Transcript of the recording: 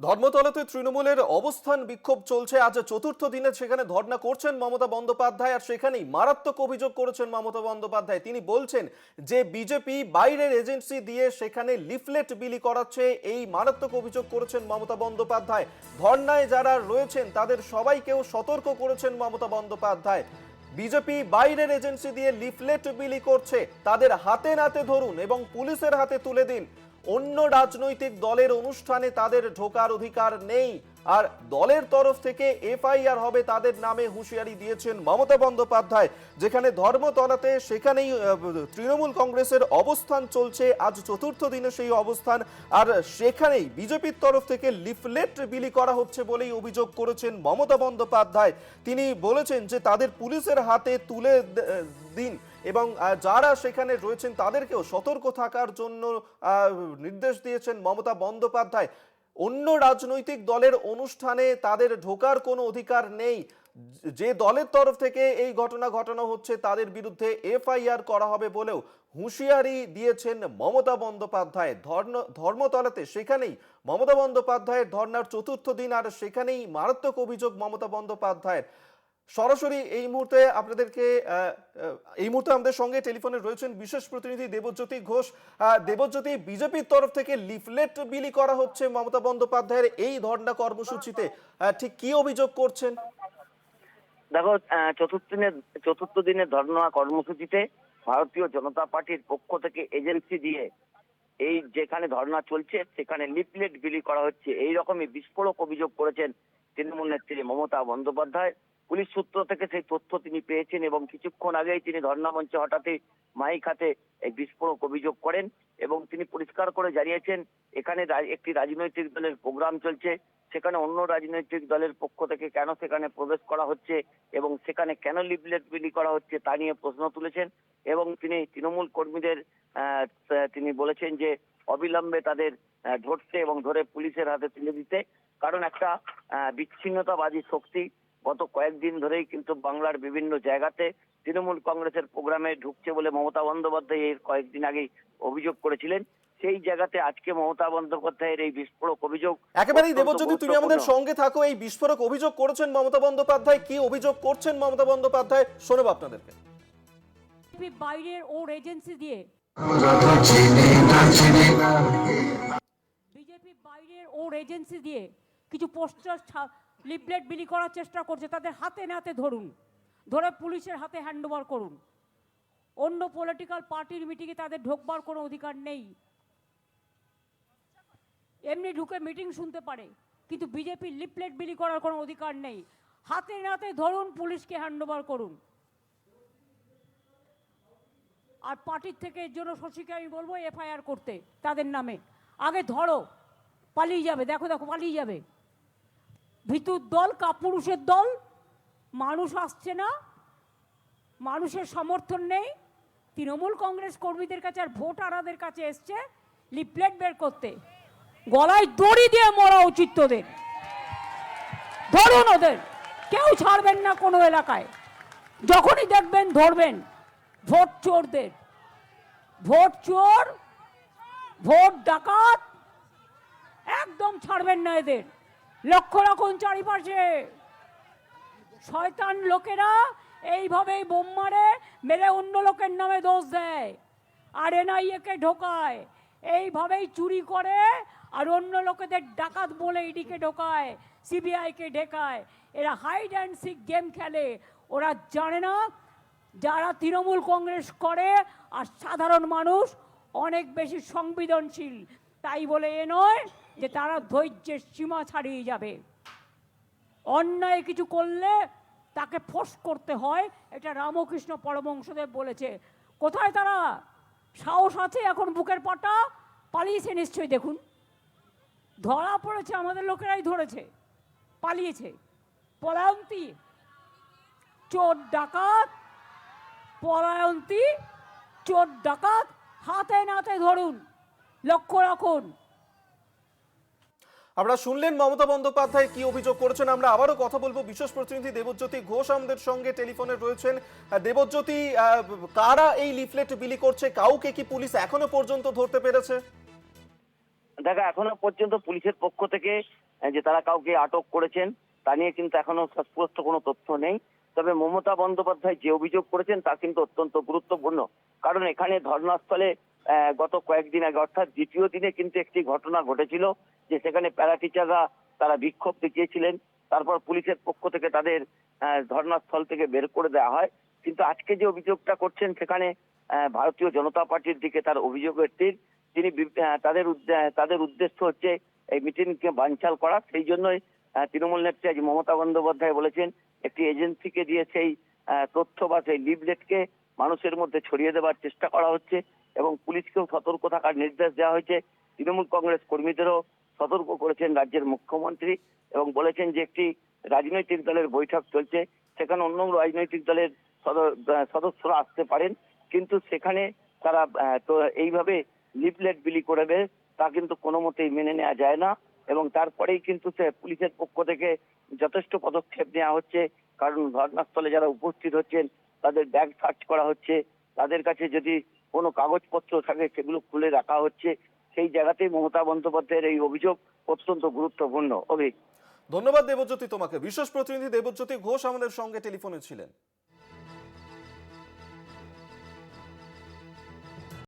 ধর্মতলাতে তৃণমূলের অবস্থান বিক্ষোভ চলছে আজ চতুর্থ দিনে। সেখানে ধর্ণা করছেন মমতা বন্দ্যোপাধ্যায়, আর সেখানেই মারাত্মক অভিযোগ করেছেন মমতা বন্দ্যোপাধ্যায়। তিনি বলছেন যে বিজেপি বাইরের এজেন্সি দিয়ে সেখানে লিফলেট বিলি করাচ্ছে। এই মারাত্মক অভিযোগ করেছেন মমতা বন্দ্যোপাধ্যায়। ধর্ণায় যারা রয়েছেন তাদের সবাইকেও সতর্ক করেছেন মমতা বন্দ্যোপাধ্যায়। বিজেপি বাইরের এজেন্সি দিয়ে লিফলেট বিলি করছে, তাদের হাতে নাতে ধরুন এবং পুলিশের হাতে তুলে দিন। অন্য রাজনৈতিক দলের অনুষ্ঠানে তাদের ঢোকার অধিকার নেই, আর দলের তরফ থেকে এফআইআর হবে তাদের নামে হুঁশিয়ারি দিয়েছেন মমতা বন্দ্যোপাধ্যায়। যেখানে ধর্মতলাতে সেখানেই তৃণমূল কংগ্রেসের অবস্থান চলছে, আজ চতুর্থ দিনে সেই অবস্থান, আর সেখানেই বিজেপির তরফ থেকে লিফলেট বিলি করা হচ্ছে বলেই অভিযোগ করেছেন মমতা বন্দ্যোপাধ্যায়। তিনি বলেছেন যে তাদের পুলিশের হাতে তুলে দিন এবং যারা সেখানে রয়েছেন তাদেরকেও সতর্ক থাকার জন্য নির্দেশ দিয়েছেন মমতা বন্দ্যোপাধ্যায়। অন্য রাজনৈতিক দলের অনুষ্ঠানে তাদের ঢোকার কোনো অধিকার নেই। যে দলের তরফ থেকে এই ঘটনা ঘটানো হচ্ছে তাদের বিরুদ্ধে এফআইআর করা হবে বলেও হুঁশিয়ারি দিয়েছেন মমতা বন্দ্যোপাধ্যায়। ধর্মতলাতে সেখানেই মমতা বন্দ্যোপাধ্যায়ের ধর্নার চতুর্থ দিন, আর সেখানেই মারাত্মক অভিযোগ মমতা বন্দ্যোপাধ্যায়ের। সরাসরি এই মুহূর্তে আমাদের সঙ্গে টেলিফোনে রয়েছেন বিশেষ প্রতিনিধি দেবজ্যোতি ঘোষ। দেবজ্যোতি, বিজেপির তরফ থেকে লিফলেট বিলি করা হচ্ছে মমতা বন্দ্যোপাধ্যায়ের এই ধর্ণা কর্মসূচিতে, ঠিক কি অভিযোগ করছেন? দেখো, চতুর্থ দিনের ধর্ণা কর্মসূচিতে ভারতীয় জনতা পার্টির পক্ষ থেকে এজেন্সি দিয়ে এই যেখানে ধর্ণা চলছে সেখানে লিফলেট বিলি করা হচ্ছে, এই রকমই বিস্ফোরক অভিযোগ করেছেন তৃণমূল নেত্রী মমতা বন্দ্যোপাধ্যায়। পুলিশ সূত্র থেকে সেই তথ্য তিনি পেয়েছেন এবং কিছুক্ষণ আগেই তিনি ধর্ণা মঞ্চে হঠাৎই মাইক হাতে এই বিস্ফোরক অভিযোগ করেন এবং তিনি পরিষ্কার করে জানিয়েছেন এখানে একটি রাজনৈতিক দলের প্রোগ্রাম চলছে, সেখানে অন্য রাজনৈতিক দলের পক্ষ থেকে কেন সেখানে প্রবেশ করা হচ্ছে এবং সেখানে কেন লিফলেট বিলি করা হচ্ছে তা নিয়ে প্রশ্ন তুলেছেন। এবং তিনি তৃণমূল কর্মীদের তিনি বলেছেন যে অবিলম্বে তাদের ধরতে এবং ধরে পুলিশের হাতে তুলে দিতে, কারণ একটা বিচ্ছিন্নতাবাদী শক্তি গত কয়েকদিন ধরেই কিন্তু বাংলার বিভিন্ন জায়গাতে তৃণমূল কংগ্রেসের প্রোগ্রামে ঢুকছে বলে মমতা বন্দ্যোপাধ্যায় এর কয়েকদিন আগেই অভিযোগ করেছিলেন। সেই জায়গাতে আজকে মমতা বন্দ্যোপাধ্যায়ের এই বিস্ফোরক অভিযোগ একেবারেই। দেবজ্যোতি, তুমি আমাদের সঙ্গে থাকো। এই বিস্ফোরক অভিযোগ করেছেন মমতা বন্দ্যোপাধ্যায়, কি অভিযোগ করছেন মমতা বন্দ্যোপাধ্যায় শোনাবো আপনাদেরকে। বাইরের ওর এজেন্সি দিয়ে বিজেপি বাইরের ওর এজেন্সি দিয়ে কিছু পোস্টার লিফলেট বিলি করার চেষ্টা করছে, তাদের হাতে নাতে ধরুন, ধরে পুলিশের হাতে হ্যান্ডওভার করুন। অন্য পলিটিক্যাল পার্টির মিটিংয়ে তাদের ঢোকবার কোনো অধিকার নেই। এমনি ঢুকে মিটিং শুনতে পারে, কিন্তু বিজেপি লিফলেট বিলি করার কোনো অধিকার নেই। হাতে নাতে ধরুন, পুলিশকে হ্যান্ডওভার করুন। আর পার্টির থেকে এর জন্য শশীকে আমি বলবো এফআইআর করতে তাদের নামে। আগে ধরো, পালিয়ে যাবে, দেখো দেখো পালিয়ে যাবে। ভিতুর দল, কাপুরুষের দল, মানুষ আসছে না, মানুষের সমর্থন নেই। তৃণমূল কংগ্রেস কর্মীদের কাছে আর ভোটারদের কাছে এসছে লিফলেট বের করতে। গলায় দড়ি দিয়ে মরা উচিত তোদের। ধরুন ওদের, কেউ ছাড়বেন না কোনো এলাকায়। যখনই দেখবেন ধরবেন। ভোট চোরদের, ভোট চোর, ভোট ডাকাত একদম ছাড়বেন না এদের। লক্ষ্য রাখুন চারিপাশে শয়তান লোকেরা এইভাবেই বোম মারে, মেরে অন্য লোকের নামে দোষ দেয়, আর এনআইএ-কে ঢোকায়, এইভাবেই চুরি করে, আর অন্য লোকেদের ডাকাত বলে ইডিকে ঢোকায়, সিবিআইকে ঢেকায়। এরা হাইড অ্যান্ড সিক গেম খেলে। ওরা জানে না যারা তৃণমূল কংগ্রেস করে আর সাধারণ মানুষ অনেক বেশি সংবেদনশীল, তাই বলে এ নয় যে তারা ধৈর্যের সীমা ছাড়িয়ে যাবে। অন্যায় কিছু করলে তাকে ফোর্স করতে হয়, এটা রামকৃষ্ণ পরমহংসদেব বলেছে। কোথায় তারা? সাহস আছে এখন বুকের পাটা? পালিয়েছে নিশ্চয়ই। দেখুন, ধরা পড়েছে, আমাদের লোকেরাই ধরেছে, পালিয়েছে। পলায়ন্তী চোর ডাকাত, পলায়ন্তী চোর ডাকাত, হাতে নাতে ধরুন, লক্ষ্য রাখুন। আমরা শুনলেন মমতা বন্দ্যোপাধ্যায় কি অভিযোগ করেছেন। আমরা আবারও কথা বলবো, বিশেষ প্রতিনিধি দেবজ্যোতি ঘোষ আমাদের সঙ্গে টেলিফোনে রয়েছেন। দেবজ্যোতি, কারা এই লিফলেট বিলি করছে? কাউকে কি পুলিশ এখনো পর্যন্ত ধরতে পেরেছে? দেখো এখনো পর্যন্ত পুলিশের পক্ষ থেকে যে তারা কাউকে আটক করেছেন তা নিয়ে কিন্তু এখনো সুস্পষ্ট কোনো তথ্য নেই। তবে মমতা বন্দ্যোপাধ্যায় যে অভিযোগ করেছেন তা কিন্তু অত্যন্ত গুরুত্বপূর্ণ। কারণ এখানে ধর্নাস্থলে গত কয়েকদিন আগে অর্থাৎ দ্বিতীয় দিনে কিন্তু একটি ঘটনা ঘটেছিল, যে সেখানে প্যারা টিচাররা তারা বিক্ষোভ দেখিয়েছিলেন। তারপর পুলিশের পক্ষ থেকে তাদের ধর্নাস্থল থেকে বের করে দেওয়া হয়। কিন্তু আজকে যে অভিযোগটা করছেন সেখানে ভারতীয় জনতা পার্টির দিকে তার অভিযোগের তীর। তিনি তাদের উদ্দেশ্য হচ্ছে এই মিটিংকে বানচাল করা। সেই জন্যই তৃণমূল নেত্রী আজ মমতা বন্দ্যোপাধ্যায় বলেছেন একটি এজেন্সিকে দিয়ে সেই তথ্য বা সেই লিফলেটকে মানুষের মধ্যে ছড়িয়ে দেওয়ার চেষ্টা করা হচ্ছে এবং পুলিশকেও সতর্ক থাকার নির্দেশ দেওয়া হয়েছে। তৃণমূল কংগ্রেস কর্মীদেরও সতর্ক করেছেন রাজ্যের মুখ্যমন্ত্রী এবং বলেছেন যে একটি রাজনৈতিক দলের বৈঠক চলছে, সেখানে অন্য রাজনৈতিক দলের সদস্যরা আসতে পারেন, কিন্তু সেখানে তারা তো এইভাবে লিফলেট বিলি করে দেয় তা কিন্তু কোনো মতেই মেনে নেওয়া যায় না। এবং তারপরেই কিন্তু সে পুলিশের পক্ষ থেকে যথেষ্ট পদক্ষেপ নেওয়া হচ্ছে। কারণ ঘটনাস্থলে যারা উপস্থিত হচ্ছেন তাদের ব্যাগ সার্চ করা হচ্ছে, তাদের কাছে যদি কোনো কাগজপত্র থাকে সেগুলো খুলে রাখা হচ্ছে। সেই জায়গাতেই মমতা বন্দ্যোপাধ্যায়ের এই অভিযোগ অত্যন্ত গুরুত্বপূর্ণ। ধন্যবাদ দেবজ্যোতি তোমাকে। বিশেষ প্রতিনিধি দেবজ্যোতি ঘোষ আমাদের সঙ্গে টেলিফোনে ছিলেন।